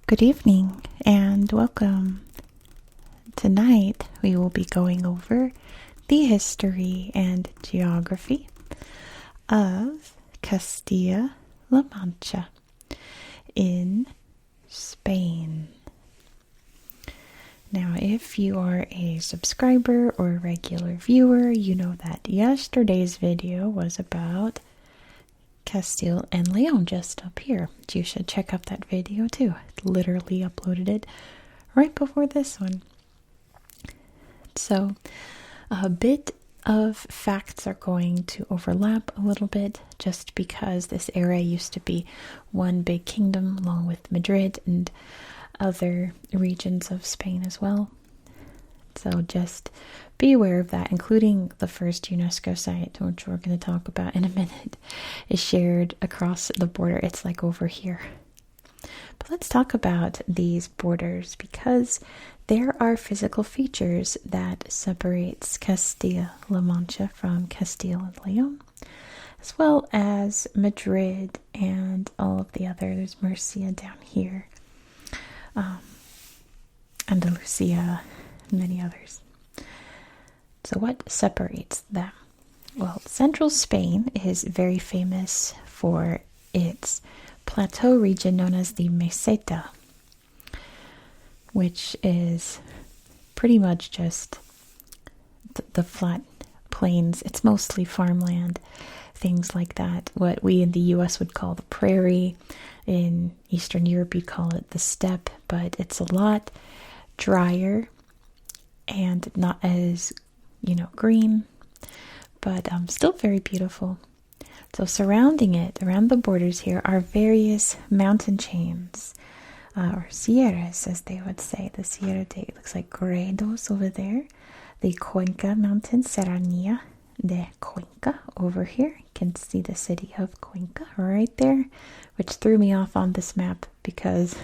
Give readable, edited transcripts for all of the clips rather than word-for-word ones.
Good evening and welcome. Tonight we will be going over the history and geography of Castilla-La Mancha in Spain. Now, if you are a subscriber or a regular viewer, you know that yesterday's video was about Castile and Leon, just up here. You should check out that video too. I literally uploaded it right before this one. So a bit of facts are going to overlap a little bit, just because this area used to be one big kingdom along with Madrid and other regions of Spain as well. So just be aware of that, including the first UNESCO site, which we're going to talk about in a minute, is shared across the border. It's like over here. But let's talk about these borders, because there are physical features that separates Castilla-La Mancha from Castile and Leon, as well as Madrid and all of the other. There's Murcia down here, Andalusia, and many others. So what separates them? Well, central Spain is very famous for its plateau region known as the Meseta, which is pretty much just the flat plains. It's mostly farmland, things like that. What we in the US would call the prairie. In Eastern Europe, you'd call it the steppe, but it's a lot drier and not as, green, but still very beautiful. So surrounding it, around the borders here, are various mountain chains, or sierras, as they would say. The Sierra de, looks like Gredos over there. The Cuenca Mountain, Serranía de Cuenca over here. You can see the city of Cuenca right there, which threw me off on this map because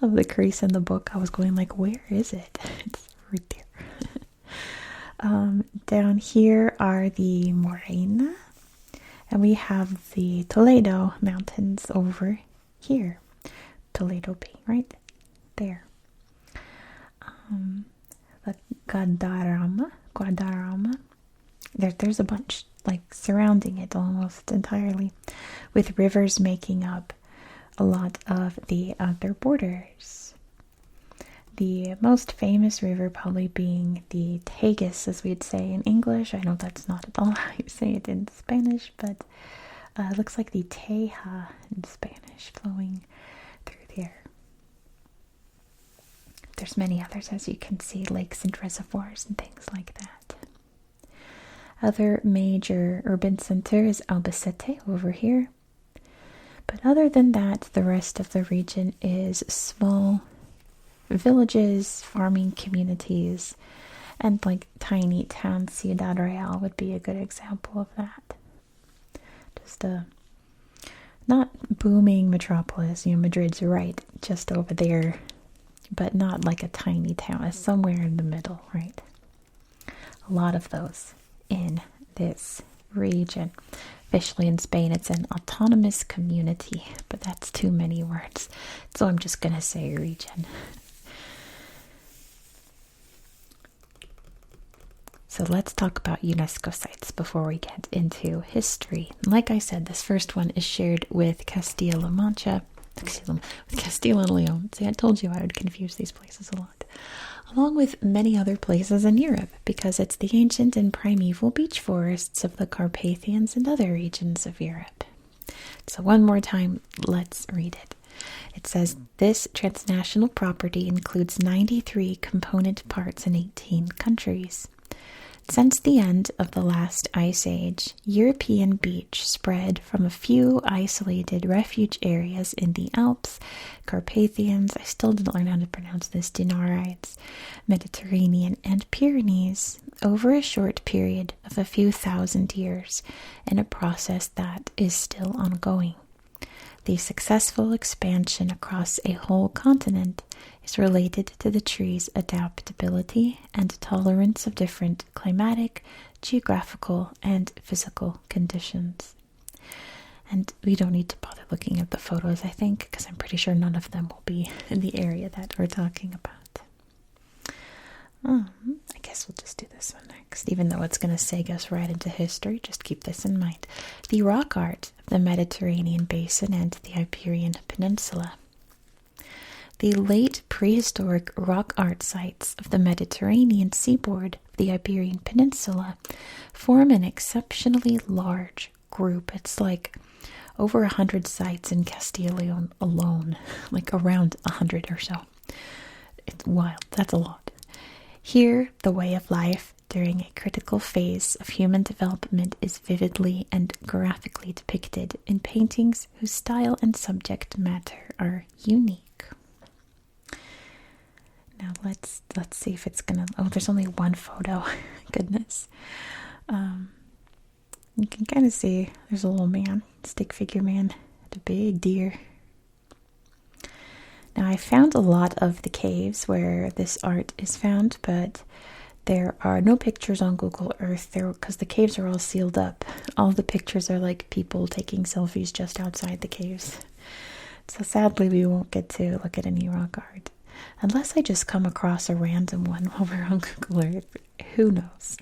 of the crease in the book. I was going like, where is it? It's right there. Down here are the Morena, and we have the Toledo Mountains over here. Toledo Bay, right there. The Guadarrama. There's a bunch like surrounding it almost entirely, with rivers making up a lot of the other borders. The most famous river probably being the Tagus, as we'd say in English. I know that's not at all how you say it in Spanish, but it looks like the Teja in Spanish, flowing through there. There's many others, as you can see, lakes and reservoirs and things like that. Other major urban center is Albacete over here. But other than that, the rest of the region is small villages, farming communities, and like tiny towns. Ciudad Real would be a good example of that. Just a not booming metropolis. Madrid's right just over there, but not like a tiny town. It's somewhere in the middle, right? A lot of those in this region. Officially in Spain, it's an autonomous community, but that's too many words, so I'm just going to say region. So let's talk about UNESCO sites before we get into history. Like I said, this first one is shared with Castilla-La Mancha, with Castile and Leon. See, I told you I would confuse these places a lot. Along with many other places in Europe, because it's the ancient and primeval beech forests of the Carpathians and other regions of Europe. So one more time, let's read it. It says, this transnational property includes 93 component parts in 18 countries. Since the end of the last ice age, European beech spread from a few isolated refuge areas in the Alps, Carpathians, I still didn't learn how to pronounce this, Dinarides, Mediterranean, and Pyrenees over a short period of a few thousand years, in a process that is still ongoing. The successful expansion across a whole continent is related to the tree's adaptability and tolerance of different climatic, geographical, and physical conditions. And we don't need to bother looking at the photos, I think, because I'm pretty sure none of them will be in the area that we're talking about. I guess we'll just do this one next, even though it's going to seg us right into history. Just keep this in mind. The rock art of the Mediterranean basin and the Iberian Peninsula. The late prehistoric rock art sites of the Mediterranean seaboard of the Iberian Peninsula form an exceptionally large group. It's like over 100 sites in Castilla-La alone, like around 100 or so. It's wild. That's a lot. Here, the way of life during a critical phase of human development is vividly and graphically depicted in paintings whose style and subject matter are unique. Now let's see if it's gonna. Oh, there's only one photo. Goodness. You can kind of see there's a little man, stick figure man, and a big deer. Now I found a lot of the caves where this art is found, but there are no pictures on Google Earth there because the caves are all sealed up. All the pictures are like people taking selfies just outside the caves. So sadly, we won't get to look at any rock art. Unless I just come across a random one while we're on Google Earth. Who knows?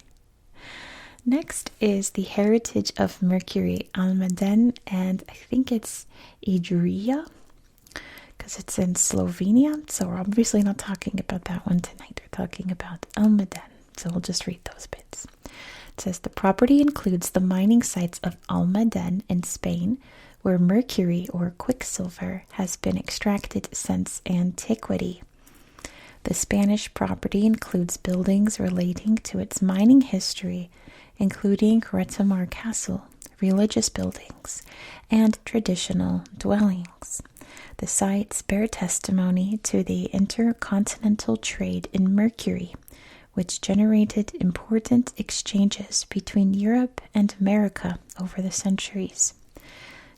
Next is the Heritage of Mercury, Almaden, and I think it's Idrija, because it's in Slovenia. So we're obviously not talking about that one tonight. We're talking about Almaden. So we'll just read those bits. It says the property includes the mining sites of Almaden in Spain, where mercury or quicksilver has been extracted since antiquity. The Spanish property includes buildings relating to its mining history, including Retamar Castle, religious buildings, and traditional dwellings. The sites bear testimony to the intercontinental trade in mercury, which generated important exchanges between Europe and America over the centuries.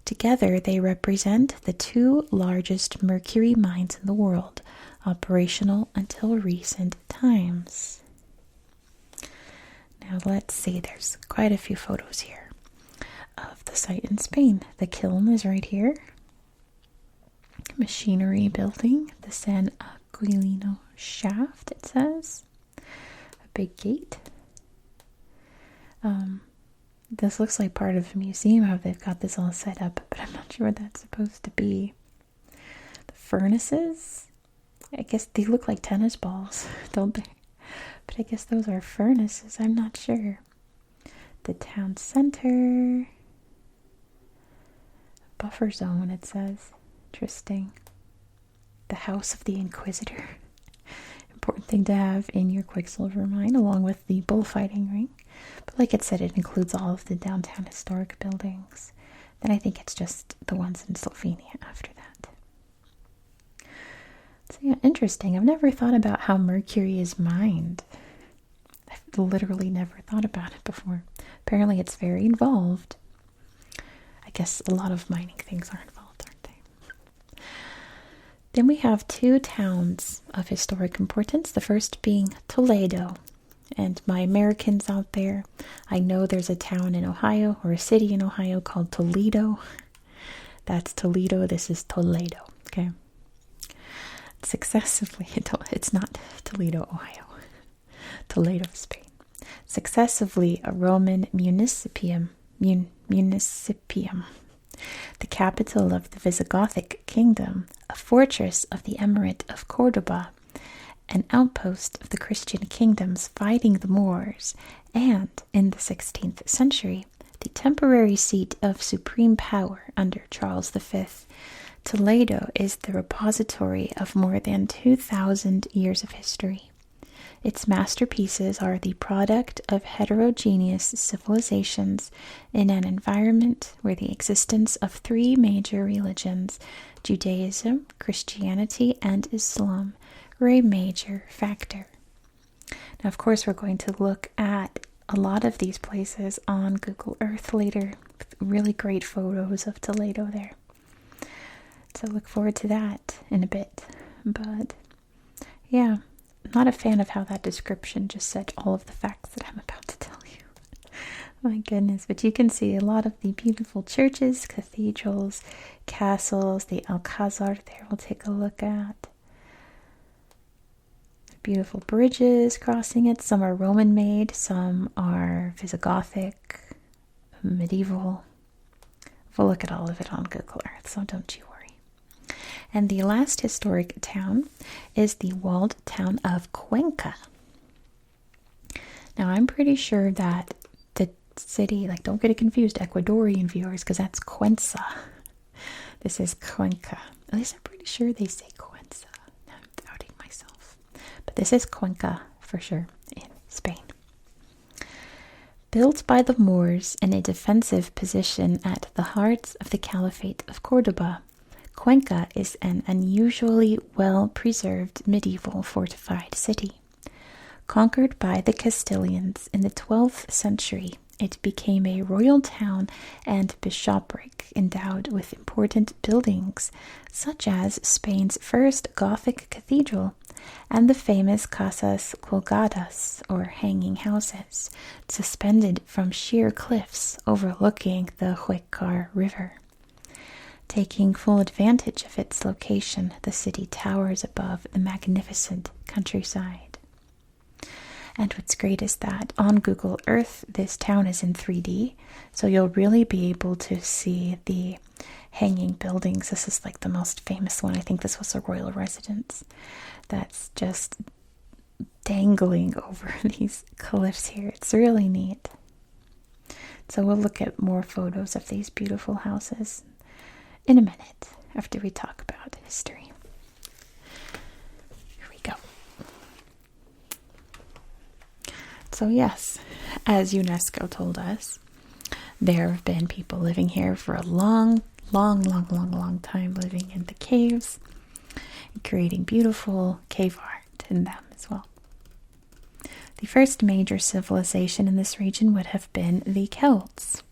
Together, they represent the two largest mercury mines in the world, operational until recent times. Now let's see, there's quite a few photos here of the site in Spain. The kiln is right here. Machinery building, the San Aquilino shaft, it says. A big gate. This looks like part of a museum, how they've got this all set up, but I'm not sure what that's supposed to be. The furnaces, I guess they look like tennis balls, don't they? But I guess those are furnaces, I'm not sure. The town center. Buffer zone, it says. Interesting. The House of the Inquisitor. Important thing to have in your Quicksilver mine, along with the bullfighting ring. But like it said, it includes all of the downtown historic buildings. Then I think it's just the ones in Slovenia after that. So yeah, interesting. I've never thought about how mercury is mined. I've literally never thought about it before. Apparently it's very involved. I guess a lot of mining things are involved, aren't they? Then we have two towns of historic importance. The first being Toledo. And my Americans out there, I know there's a town in Ohio or a city in Ohio called Toledo. That's Toledo. This is Toledo. Okay. Successively, it's not Toledo, Ohio. Toledo, Spain. Successively a Roman municipium, the capital of the Visigothic kingdom, a fortress of the Emirate of Cordoba, an outpost of the Christian kingdoms fighting the Moors, and, in the 16th century, the temporary seat of supreme power under Charles V. Toledo is the repository of more than 2,000 years of history. Its masterpieces are the product of heterogeneous civilizations in an environment where the existence of three major religions, Judaism, Christianity, and Islam, were a major factor. Now, of course, we're going to look at a lot of these places on Google Earth later, with really great photos of Toledo there. So look forward to that in a bit. But yeah, I'm not a fan of how that description just said all of the facts that I'm about to tell you. My goodness, but you can see a lot of the beautiful churches, cathedrals, castles, the Alcazar there we'll take a look at. Beautiful bridges crossing it. Some are Roman made, some are Visigothic, medieval. We'll look at all of it on Google Earth, so don't you worry. And the last historic town is the walled town of Cuenca. Now I'm pretty sure that the city, like, don't get it confused, Ecuadorian viewers, because that's Cuenca. This is Cuenca. At least I'm pretty sure they say Cuenca. I'm doubting myself. But this is Cuenca for sure in Spain. Built by the Moors in a defensive position at the heart of the Caliphate of Cordoba, Cuenca is an unusually well-preserved medieval fortified city. Conquered by the Castilians in the 12th century, it became a royal town and bishopric endowed with important buildings, such as Spain's first Gothic cathedral and the famous Casas Colgadas, or hanging houses, suspended from sheer cliffs overlooking the Huecar River. Taking full advantage of its location, the city towers above the magnificent countryside. And what's great is that on Google Earth, this town is in 3D, so you'll really be able to see the hanging buildings. This is like the most famous one. I think this was a royal residence that's just dangling over these cliffs here. It's really neat. So we'll look at more photos of these beautiful houses in a minute after we talk about history. So yes, as UNESCO told us, there have been people living here for a long time, living in the caves and creating beautiful cave art in them as well. The first major civilization in this region would have been the Celts,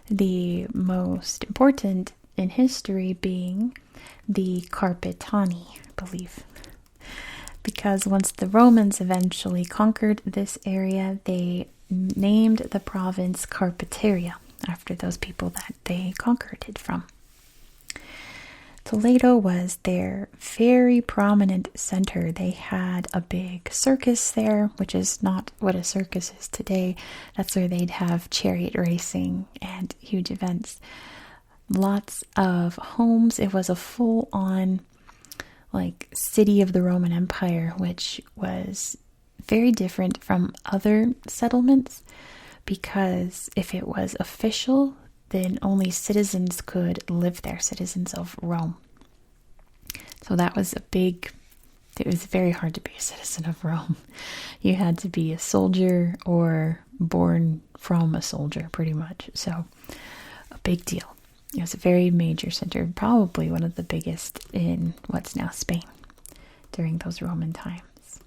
the most important in history being the Carpetani, I believe. Because once the Romans eventually conquered this area, they named the province Carpetaria after those people that they conquered it from. Toledo was their very prominent center. They had a big circus there, which is not what a circus is today. That's where they'd have chariot racing and huge events. Lots of homes. It was a full-on city of the Roman Empire, which was very different from other settlements, because if it was official, then only citizens could live there, citizens of Rome. So that was it was very hard to be a citizen of Rome. You had to be a soldier or born from a soldier, pretty much. So a big deal. It was a very major center, probably one of the biggest in what's now Spain during those Roman times.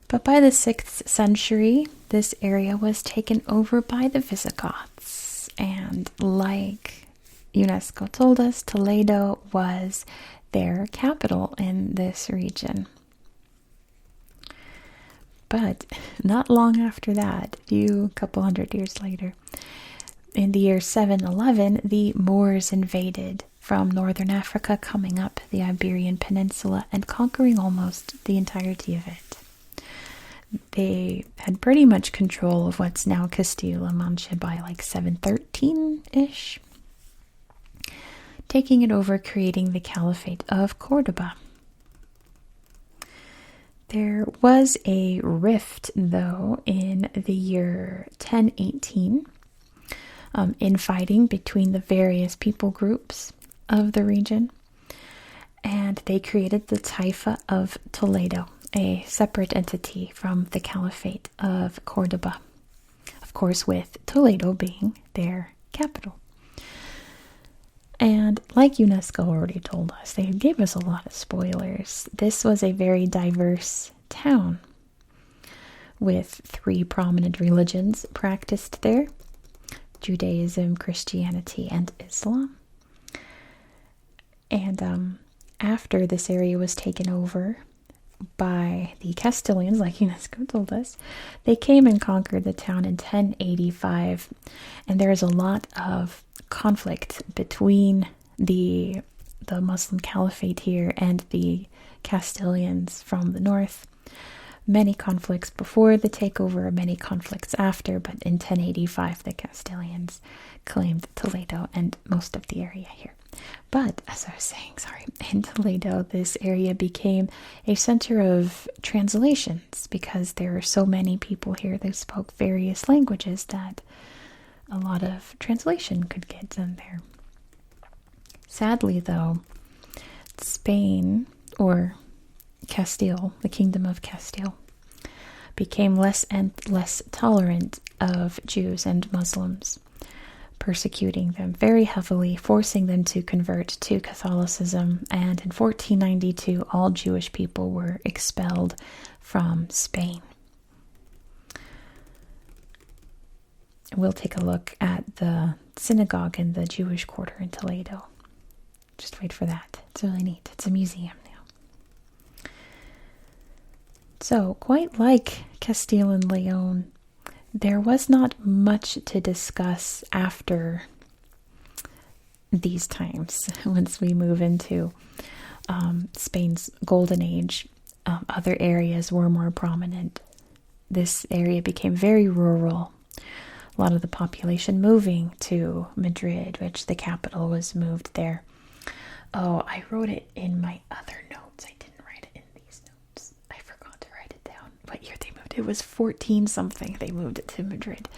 But by the 6th century, this area was taken over by the Visigoths. And like UNESCO told us, Toledo was their capital in this region. But not long after that, a couple hundred years later, in the year 711, the Moors invaded from northern Africa, coming up the Iberian Peninsula and conquering almost the entirety of it. They had pretty much control of what's now Castilla-La Mancha by 713-ish, taking it over, creating the Caliphate of Cordoba. There was a rift, though, in the year 1018, infighting between the various people groups of the region, and they created the Taifa of Toledo, a separate entity from the Caliphate of Cordoba, of course with Toledo being their capital. And like UNESCO already told us, they gave us a lot of spoilers. This was a very diverse town with 3 prominent religions practiced there: Judaism, Christianity, and Islam. And after this area was taken over, by the Castilians, like UNESCO told us. They came and conquered the town in 1085, and there is a lot of conflict between the Muslim Caliphate here and the Castilians from the north. Many conflicts before the takeover, many conflicts after, but in 1085 the Castilians claimed Toledo and most of the area here. But, as I was saying, in Toledo, this area became a center of translations because there were so many people here that spoke various languages that a lot of translation could get done there. Sadly, though, Spain, or Castile, the Kingdom of Castile, became less and less tolerant of Jews and Muslims, persecuting them very heavily, forcing them to convert to Catholicism, and in 1492 all Jewish people were expelled from Spain. We'll take a look at the synagogue in the Jewish quarter in Toledo. Just wait for that. It's really neat. It's a museum now. So, quite like Castile and Leon, there was not much to discuss after these times. Once we move into Spain's golden age, other areas were more prominent. This area became very rural. A lot of the population moving to Madrid, which the capital was moved there. Oh, I wrote it in my other notes. I didn't write it in these notes. I forgot to write it down. What year they moved? It was 14 something. They moved it to Madrid.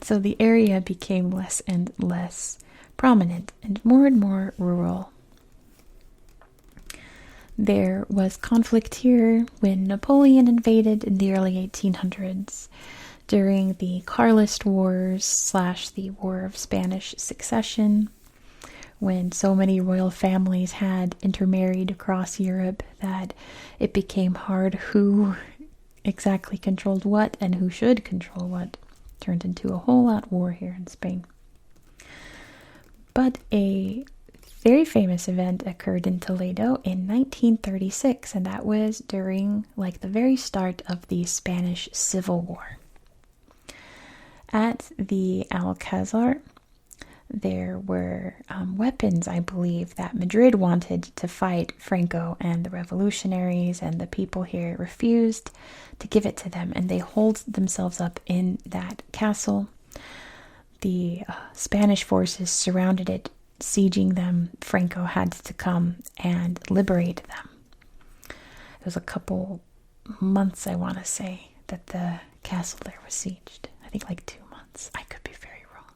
So the area became less and less prominent and more rural. There was conflict here when Napoleon invaded in the early 1800s during the Carlist Wars / the War of Spanish Succession, when so many royal families had intermarried across Europe that it became hard who exactly controlled what and who should control what. Turned into a whole lot war here in Spain. But a very famous event occurred in Toledo in 1936, and that was during the very start of the Spanish Civil War. At the Alcazar, there were weapons, I believe, that Madrid wanted to fight Franco and the revolutionaries, and the people here refused to give it to them, and they holed themselves up in that castle. The Spanish forces surrounded it, sieging them. Franco had to come and liberate them. It was a couple months, I want to say, that the castle there was sieged. I think 2 months. I could be very wrong.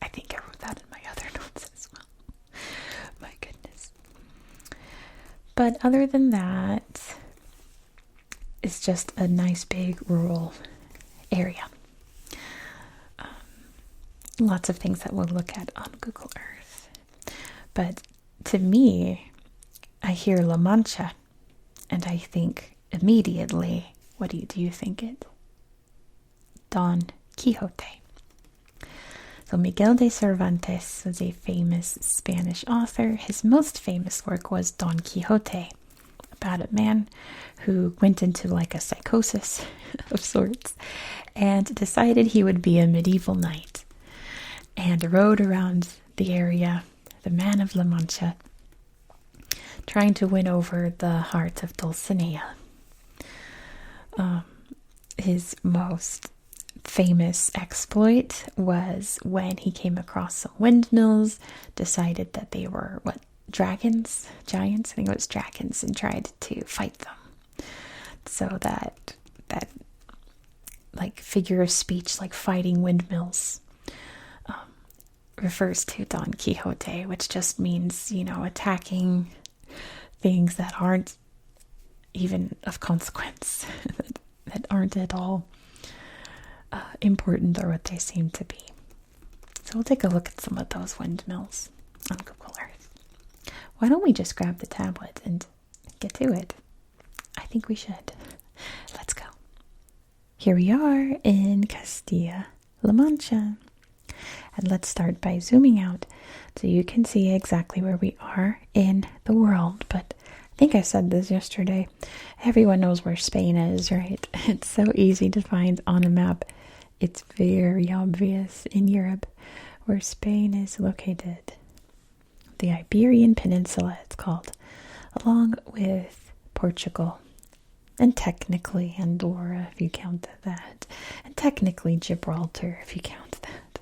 I think I wrote that in my other notes as well. My goodness. But other than that, it's just a nice big rural area. Lots of things that we'll look at on Google Earth. But to me, I hear La Mancha, and I think immediately, what do you think it? Don Quixote. So Miguel de Cervantes was a famous Spanish author. His most famous work was Don Quixote, about a man who went into a psychosis of sorts and decided he would be a medieval knight and rode around the area, the man of La Mancha, trying to win over the heart of Dulcinea. His most famous exploit was when he came across some windmills, decided that they were, giants? I think it was dragons, and tried to fight them. So that figure of speech, fighting windmills, refers to Don Quixote, which just means, attacking things that aren't even of consequence, that aren't at all important or what they seem to be. So we'll take a look at some of those windmills on Google Earth. Why don't we just grab the tablet and get to it? I think we should. Let's go. Here we are in Castilla-La Mancha. And let's start by zooming out so you can see exactly where we are in the world. But think I said this yesterday. Everyone knows where Spain is, right? It's so easy to find on a map. It's very obvious in Europe where Spain is located. The Iberian Peninsula, it's called, along with Portugal. And technically Andorra, if you count that. And technically Gibraltar, if you count that.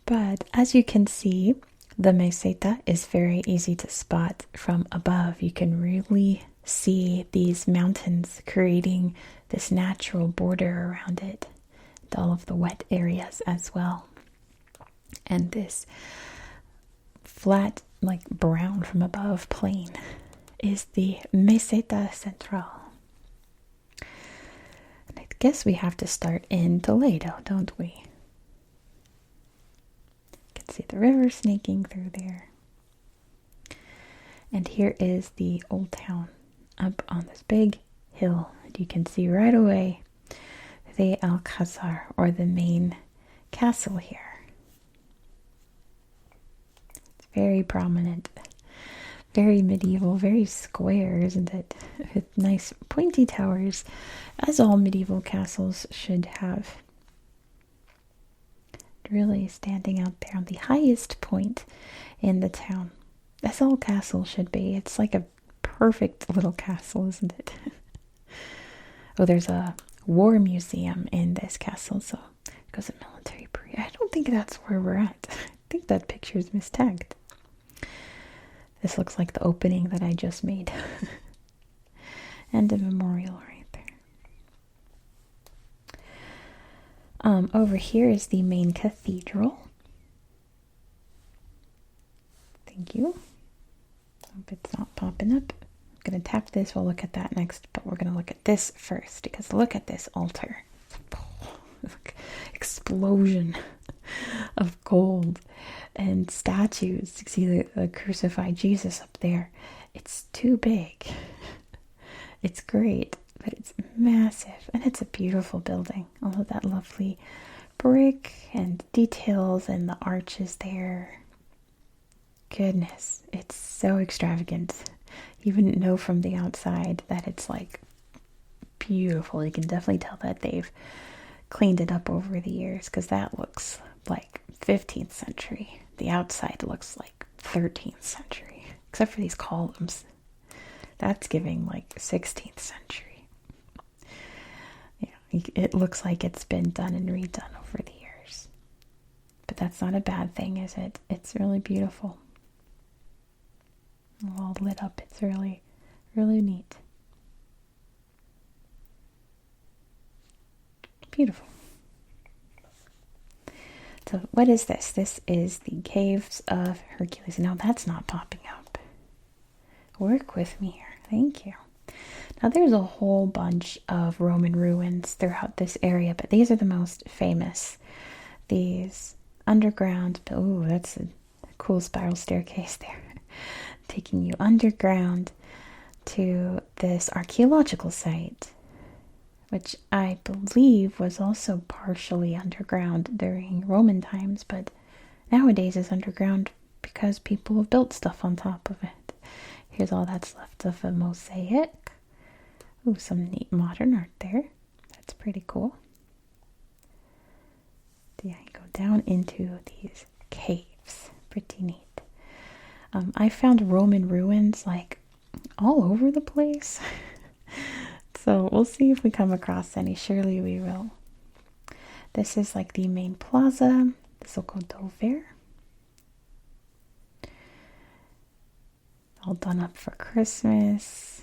But as you can see, the meseta is very easy to spot from above. You can really see these mountains creating this natural border around it, and all of the wet areas as well. And this flat, like brown from above plain is the Meseta Central. And I guess we have to start in Toledo, don't we? You can see the river snaking through there. And here is the old town up on this big hill. And you can see right away the Alcázar, or the main castle here. It's very prominent. Very medieval, very square, isn't it? With nice pointy towers, as all medieval castles should have. Really standing out there on the highest point in the town, as all castles should be. It's like a perfect little castle, isn't it? Oh, there's a war museum in this castle, so it goes a military parade. I don't think that's where we're at. I think that picture is mistagged. This looks like the opening that I just made. And a memorial right there. Over here is the main cathedral. Thank you. Hope it's not popping up. I'm going to tap this. We'll look at that next, but we're going to look at this first, because look at this altar. Explosion of gold and statues. You see the crucified Jesus up there. It's too big. It's great, but it's massive, and it's a beautiful building. All of that lovely brick and details and the arches there. Goodness, it's so extravagant. You wouldn't know from the outside that it's like beautiful. You can definitely tell that they've cleaned it up over the years, because that looks like 15th century. The outside looks like 13th century, except for these columns. That's giving like 16th century. Yeah, it looks like it's been done and redone over the years. But that's not a bad thing, is it? It's really beautiful. All lit up. It's really, really neat. Beautiful. So what is this? This is the Caves of Hercules. Now that's not popping up. Work with me here. Thank you. Now there's a whole bunch of Roman ruins throughout this area, but these are the most famous. These underground, oh, that's a cool spiral staircase there. Taking you underground to this archaeological site, which I believe was also partially underground during Roman times, but nowadays is underground because people have built stuff on top of it. Here's all that's left of a mosaic. Ooh, some neat modern art there. That's pretty cool. Yeah, you go down into these caves. Pretty neat. I found Roman ruins like all over the place. So we'll see if we come across any. Surely we will. This is like the main plaza, the so-called Dover. All done up for Christmas.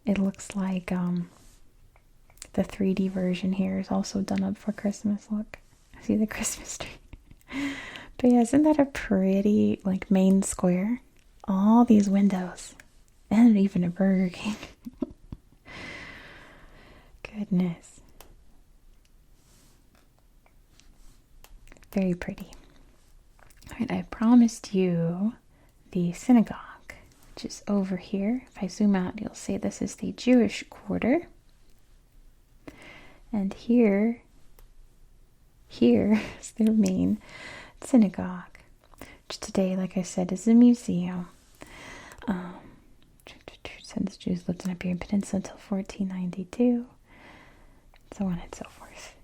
It looks like the 3D version here is also done up for Christmas. Look, see the Christmas tree. But yeah, isn't that a pretty like main square? All these windows. And even a Burger King. Goodness. Very pretty. Alright, I promised you the synagogue, which is over here. If I zoom out, you'll see this is the Jewish quarter. And here is their main synagogue, which today, like I said, is a museum. said the Jews lived in the Iberian Peninsula until 1492, so on and so forth.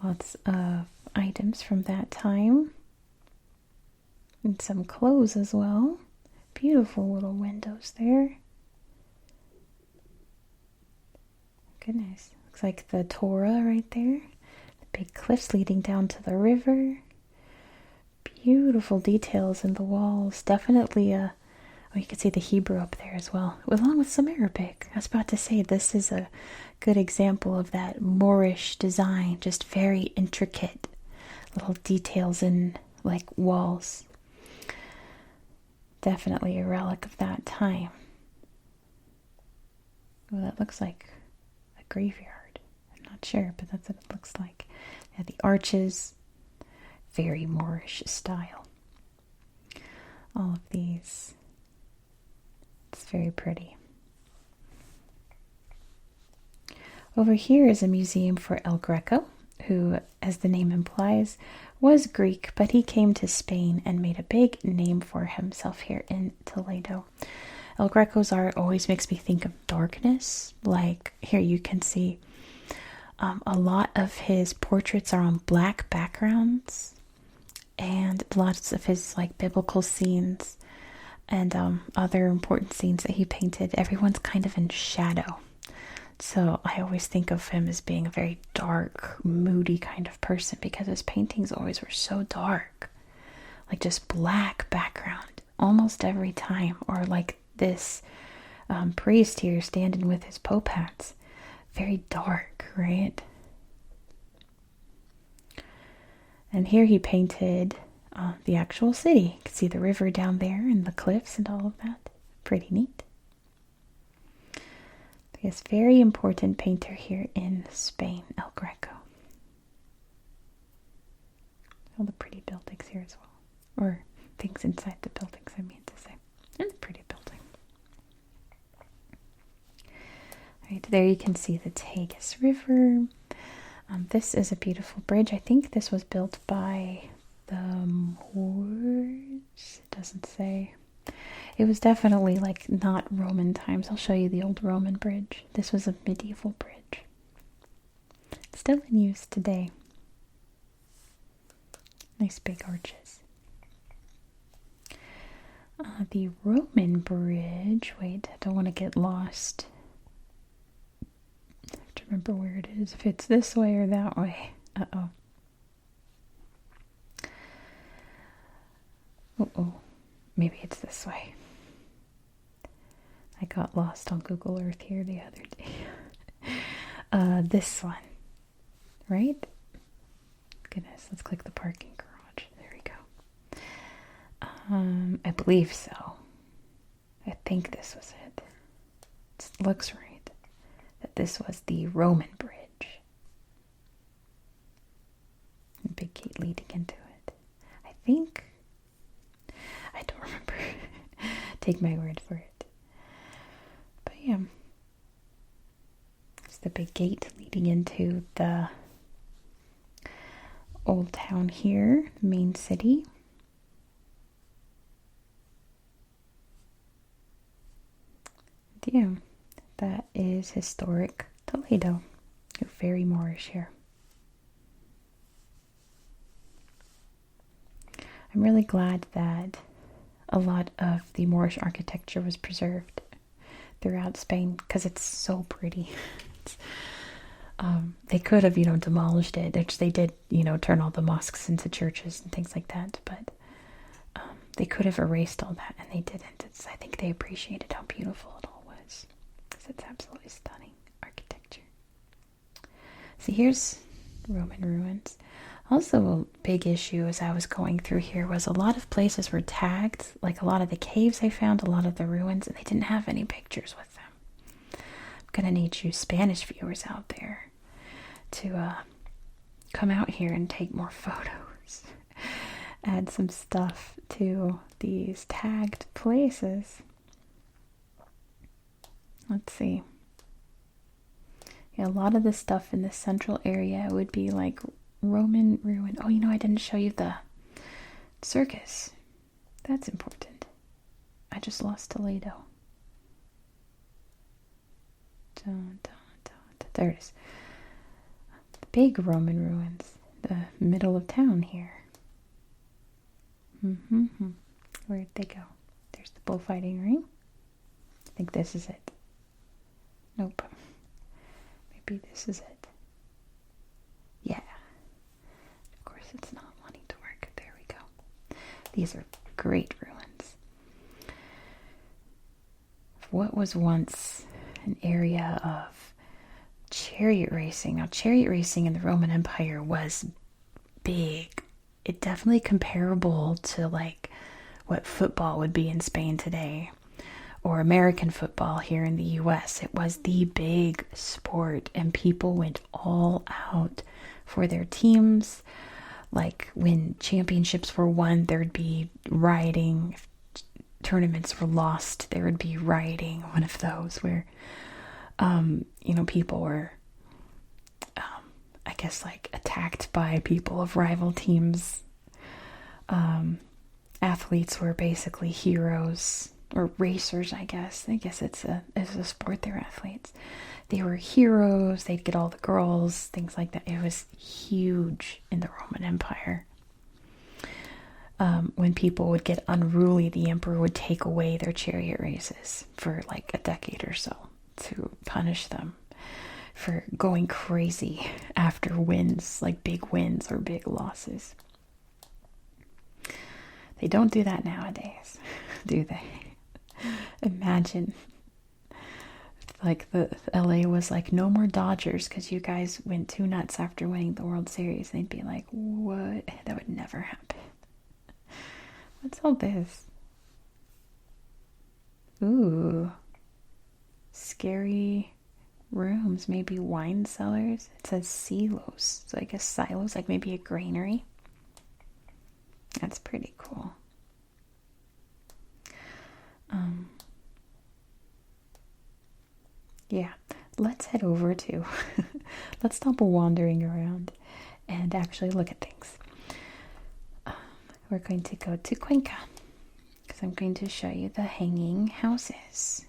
Lots of items from that time. And some clothes as well. Beautiful little windows there. Goodness. Looks like the Torah right there. The big cliffs leading down to the river. Beautiful details in the walls. Definitely oh, you can see the Hebrew up there as well, along with some Arabic. I was about to say, this is a good example of that Moorish design. Just very intricate little details in like walls. Definitely a relic of that time. Well, that looks like a graveyard. I'm not sure, but that's what it looks like. Yeah, the arches, very Moorish style. All of these. It's very pretty. Over here is a museum for El Greco, who, as the name implies, was Greek, but he came to Spain and made a big name for himself here in Toledo. El Greco's art always makes me think of darkness. Like here you can see a lot of his portraits are on black backgrounds, and lots of his like biblical scenes and other important scenes that he painted, everyone's kind of in shadow. So I always think of him as being a very dark, moody kind of person because his paintings always were so dark. Like just black background almost every time. Or like this priest here standing with his pope hats. Very dark, right? And here he painted the actual city. You can see the river down there and the cliffs and all of that. Pretty neat. Yes, very important painter here in Spain, El Greco. All the pretty buildings here as well. Or things inside the buildings, I mean to say. And the pretty building. Right, there you can see the Tagus River. This is a beautiful bridge. I think this was built by the Moors. It doesn't say. It was definitely like not Roman times. I'll show you the old Roman bridge. This was a medieval bridge. Still in use today. Nice big arches. The Roman bridge. Wait, I don't want to get lost. I have to remember where it is. If it's this way or that way. Uh-oh. Uh-oh. Maybe it's this way. I got lost on Google Earth here the other day. This one. Right? Goodness, let's click the parking garage. There we go. I believe so. I think this was it. It looks right. That this was the Roman bridge. A big gate leading into it. I think. I don't remember. Take my word for it. But yeah. It's the big gate leading into the old town here, the main city. Yeah, that is historic Toledo. Very Moorish here. I'm really glad that a lot of the Moorish architecture was preserved throughout Spain because it's so pretty. They could have, demolished it, which they did, turn all the mosques into churches and things like that, but they could have erased all that, and they didn't. I think they appreciated how beautiful it all was because it's absolutely stunning architecture. See, here's Roman ruins. Also, a big issue as I was going through here was a lot of places were tagged, like a lot of the caves I found, a lot of the ruins, and they didn't have any pictures with them. I'm going to need you Spanish viewers out there to come out here and take more photos. Add some stuff to these tagged places. Let's see. Yeah, a lot of the stuff in the central area would be like Roman ruin. Oh, I didn't show you the circus. That's important. I just lost Toledo. Dun, dun, dun, dun. There it is. The big Roman ruins. The middle of town here. Where'd they go? There's the bullfighting ring. I think this is it. Nope. Maybe this is it. Yeah. Of course it's not wanting to work. There we go. These are great ruins. What was once an area of chariot racing. Now, chariot racing in the Roman Empire was big. It definitely comparable to like what football would be in Spain today, or American football here in the US. It was the big sport, and people went all out for their teams. Like when championships were won, there'd be rioting. If tournaments were lost, there would be rioting. One of those where, people were, I guess, like attacked by people of rival teams. Athletes were basically heroes, or racers, I guess. I guess it's a sport, they're athletes. They were heroes, they'd get all the girls, things like that. It was huge in the Roman Empire. When people would get unruly, the emperor would take away their chariot races for like a decade or so to punish them for going crazy after wins, like big wins or big losses. They don't do that nowadays, do they? Imagine like the LA was like, no more Dodgers because you guys went too nuts after winning the World Series. They'd be like, what? That would never happen. What's all this? Ooh. Scary rooms, maybe wine cellars. It says silos. So I guess silos, like maybe a granary. That's pretty cool. Yeah, let's head over to, let's stop wandering around and actually look at things. We're going to go to Cuenca because I'm going to show you the hanging houses.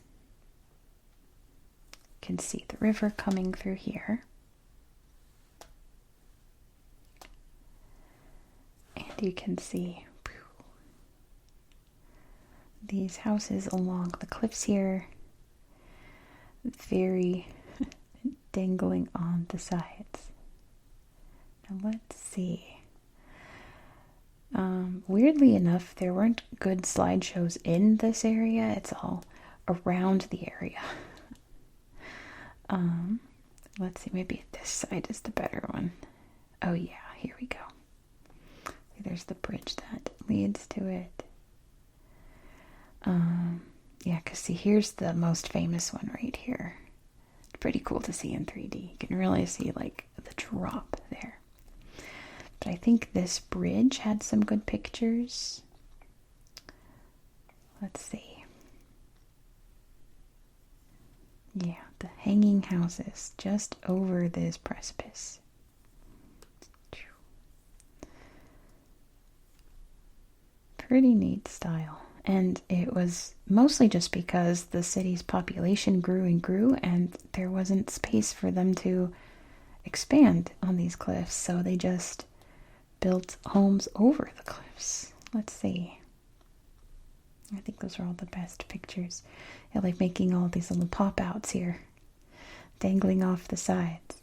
You can see the river coming through here. And you can see these houses along the cliffs here, very dangling on the sides. Now let's see. Weirdly enough, there weren't good slideshows in this area. It's all around the area. Let's see, maybe this side is the better one. Oh yeah, here we go. There's the bridge that leads to it. Yeah, because see, here's the most famous one right here. It's pretty cool to see in 3D. You can really see like the drop there. But I think this bridge had some good pictures. Let's see. Yeah, the hanging houses just over this precipice. Pretty neat style. And it was mostly just because the city's population grew and grew, and there wasn't space for them to expand on these cliffs. So they just built homes over the cliffs. Let's see. I think those are all the best pictures. I like making all these little pop-outs here, dangling off the sides.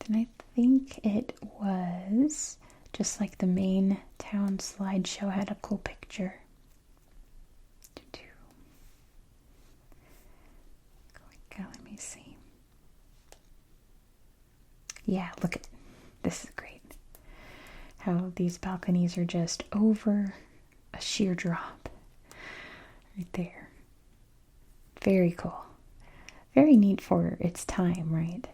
And I think it was just like the main town slideshow had a cool picture. Let me see. Yeah, look at this is great. How these balconies are just over a sheer drop. Right there. Very cool. Very neat for its time, right?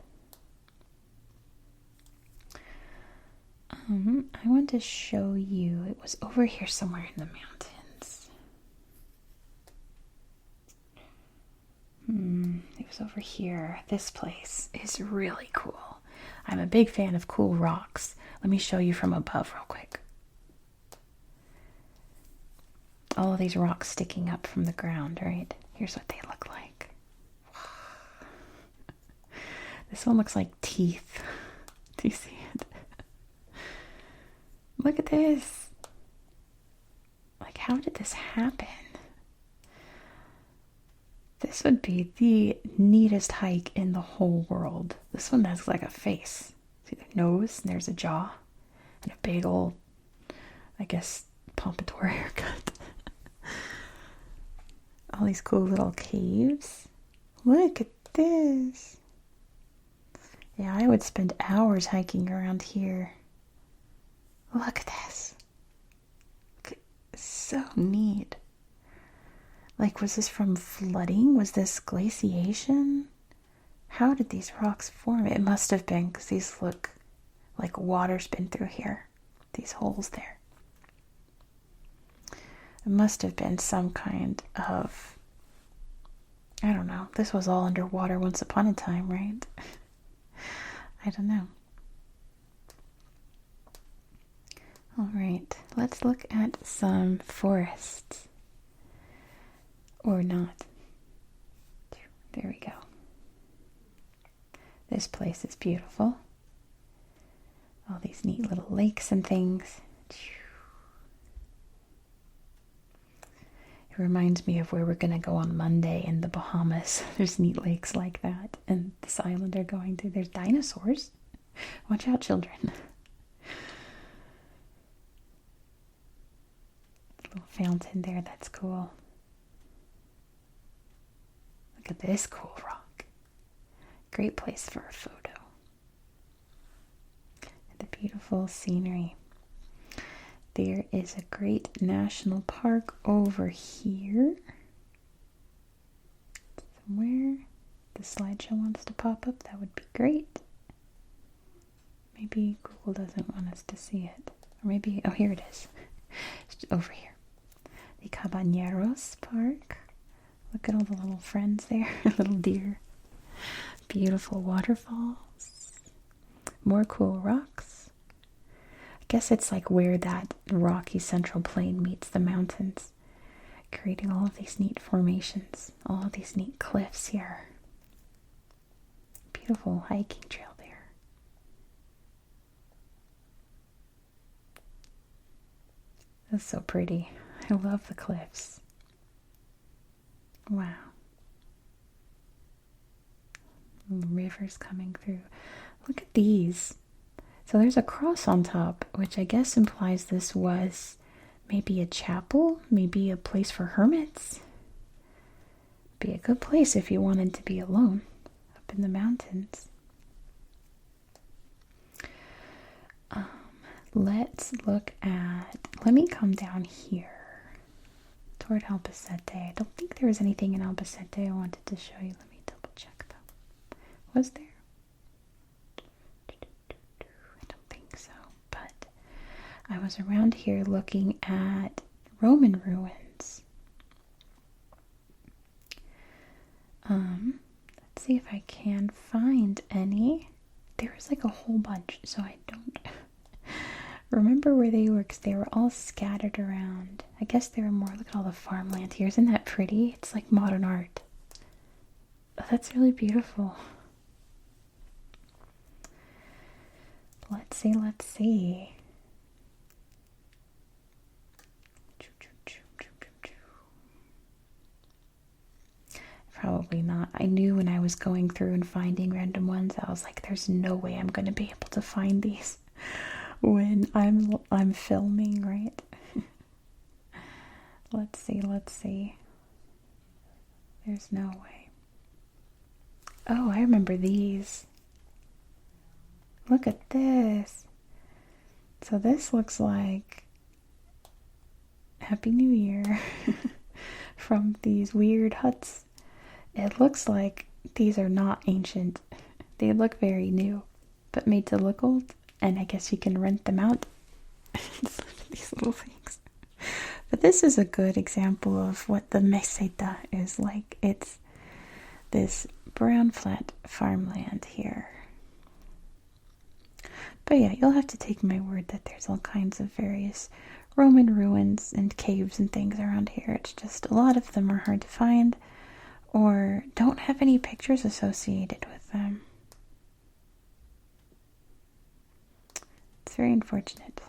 I want to show you, it was over here somewhere in the mountains. It was over here. This place is really cool. I'm a big fan of cool rocks. Let me show you from above real quick. all of these rocks sticking up from the ground, right? Here's what they look like. This one looks like teeth. Do you see it? Look at this. Like, how did this happen? This would be the neatest hike in the whole world. This one has like a face. See the nose, and there's a jaw, and a big old, I guess, pompadour haircut. All these cool little caves. Look at this. Yeah, I would spend hours hiking around here. Look at this. It's so neat. Like, was this from flooding? Was this glaciation? How did these rocks form? It must have been, because these look like water's been through here. These holes there. It must have been some kind of, I don't know. This was all underwater once upon a time, right? I don't know. All right, let's look at some forests. Or not. There we go. This place is beautiful. All these neat little lakes and things. It reminds me of where we're going to go on Monday in the Bahamas. There's neat lakes like that. And this island they're going to. There's dinosaurs. Watch out, children. Little fountain there. That's cool. Look at this cool rock. Great place for a photo. And the beautiful scenery. There is a great national park over here. Somewhere. The slideshow wants to pop up. That would be great. Maybe Google doesn't want us to see it. Or maybe, oh, here it is. It's over here. The Cabañeros Park. Look at all the little friends there. Little deer. Beautiful waterfalls. More cool rocks. I guess it's like where that rocky central plain meets the mountains. Creating all of these neat formations. All of these neat cliffs here. Beautiful hiking trail there. That's so pretty. I love the cliffs. Wow. Rivers coming through. Look at these. So there's a cross on top, which I guess implies this was maybe a chapel, maybe a place for hermits. Be a good place if you wanted to be alone up in the mountains. Let's look at, let me come down here. Toward Albacete. I don't think there was anything in Albacete I wanted to show you. Let me double check though. Was there? I don't think so. But I was around here looking at Roman ruins. Let's see if I can find any. There was like a whole bunch, so I don't remember where they were, because they were all scattered around. I guess they were more, look at all the farmland here. Isn't that pretty? It's like modern art. Oh, that's really beautiful. Let's see. Probably not. I knew when I was going through and finding random ones, I was like, there's no way I'm going to be able to find these when I'm filming, right? Let's see. There's no way. Oh, I remember these. Look at this. So this looks like Happy New Year from these weird huts. It looks like these are not ancient. They look very new, but made to look old. And I guess you can rent them out. These little things. But this is a good example of what the meseta is like. It's this brown flat farmland here. But yeah, you'll have to take my word that there's all kinds of various Roman ruins and caves and things around here. It's just a lot of them are hard to find or don't have any pictures associated with them. It's very unfortunate.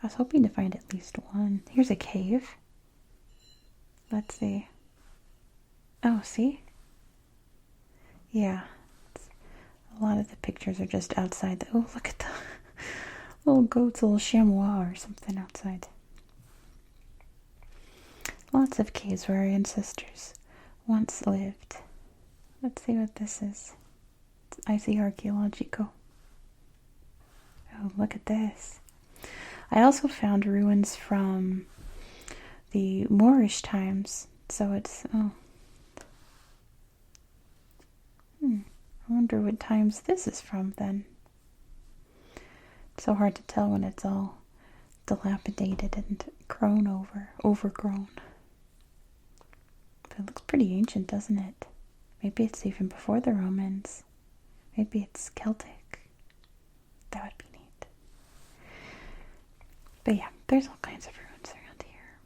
I was hoping to find at least one. Here's a cave. Let's see. Oh, see? Yeah. A lot of the pictures are just outside. Oh, look at the little goats, a little chamois or something outside. Lots of caves where our ancestors once lived. Let's see what this is. I see archaeological. Oh, look at this. I also found ruins from the Moorish times. So it's, I wonder what times this is from then. It's so hard to tell when it's all dilapidated and overgrown. But it looks pretty ancient, doesn't it? Maybe it's even before the Romans. Maybe it's Celtic. That would be neat. But yeah, there's all kinds of ruins around here.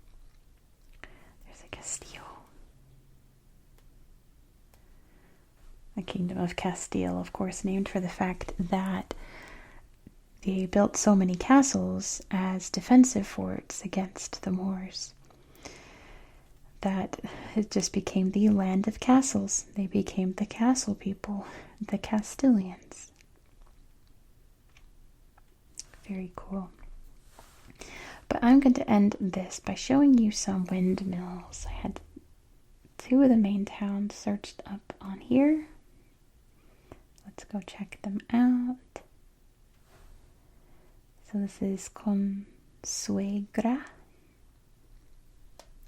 There's a castillo. The Kingdom of Castile, of course, named for the fact that they built so many castles as defensive forts against the Moors that it just became the land of castles. They became the castle people, the Castilians. Very cool. But I'm going to end this by showing you some windmills. I had two of the main towns searched up on here. Let's go check them out. So this is Consuegra.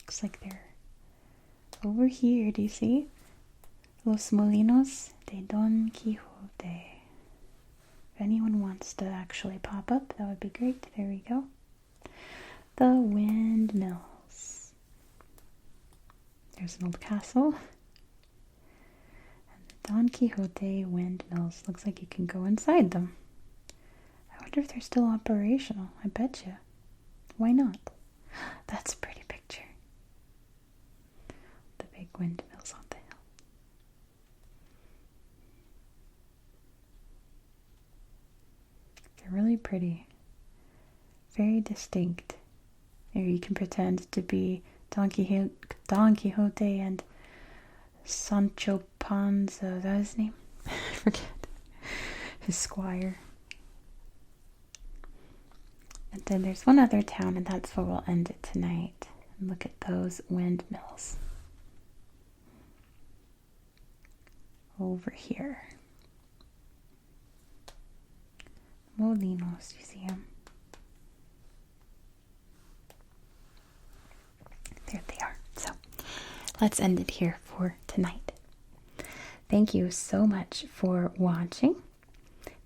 Looks like they're over here. Do you see? Los Molinos de Don Quixote. If anyone wants to actually pop up, that would be great. There we go. The Windmills. There's an old castle. Don Quixote Windmills. Looks like you can go inside them. I wonder if they're still operational. I bet you. Why not? That's a pretty picture. The big windmills on the hill. They're really pretty. Very distinct. Here you can pretend to be Don Quixote and Sancho Panza, is that his name? I forget. His squire. And then there's one other town, and that's where we'll end it tonight. And look at those windmills. Over here. Molinos, you see them? There they are. So, let's end it here for tonight. Thank you so much for watching.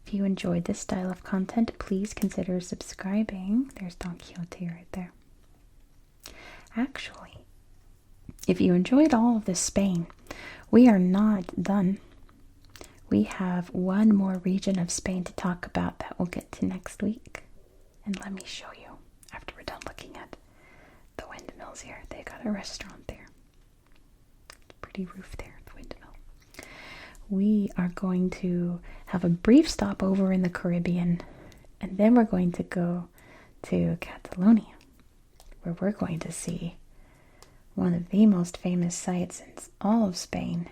If you enjoyed this style of content, please consider subscribing. There's Don Quixote right there. Actually, if you enjoyed all of this Spain, we are not done. We have one more region of Spain to talk about that we'll get to next week. And let me show you after we're done looking at the windmills here. They got a restaurant there. Pretty roof there, the windmill. We are going to have a brief stopover in the Caribbean, and then we're going to go to Catalonia, where we're going to see one of the most famous sites in all of Spain.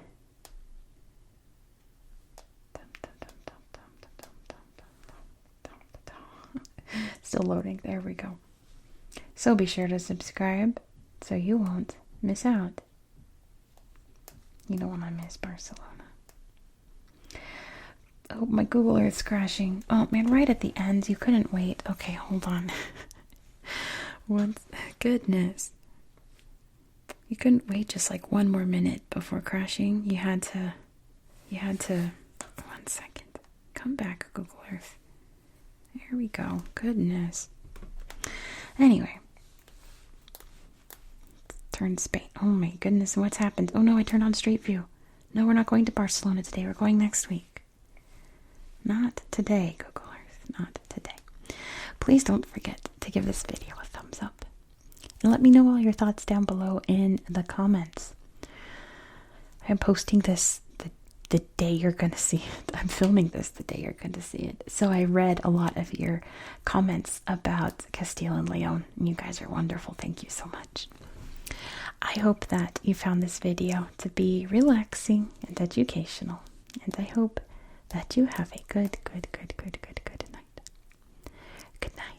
Still loading. There we go. So be sure to subscribe so you won't miss out. You don't want to miss Barcelona. Oh, my Google Earth's crashing. Oh, man, right at the end. You couldn't wait. Okay, hold on. What? Goodness. You couldn't wait just like one more minute before crashing. You had to, 1 second. Come back, Google Earth. There we go. Goodness. Anyway. Turn Spain. Oh my goodness, what's happened? Oh no, I turned on Street View. No, we're not going to Barcelona today. We're going next week. Not today, Google Earth. Not today. Please don't forget to give this video a thumbs up. And let me know all your thoughts down below in the comments. I'm posting this the day you're going to see it. I'm filming this the day you're going to see it. So I read a lot of your comments about Castile and Leon, and you guys are wonderful. Thank you so much. I hope that you found this video to be relaxing and educational, and I hope that you have a good night. Good night.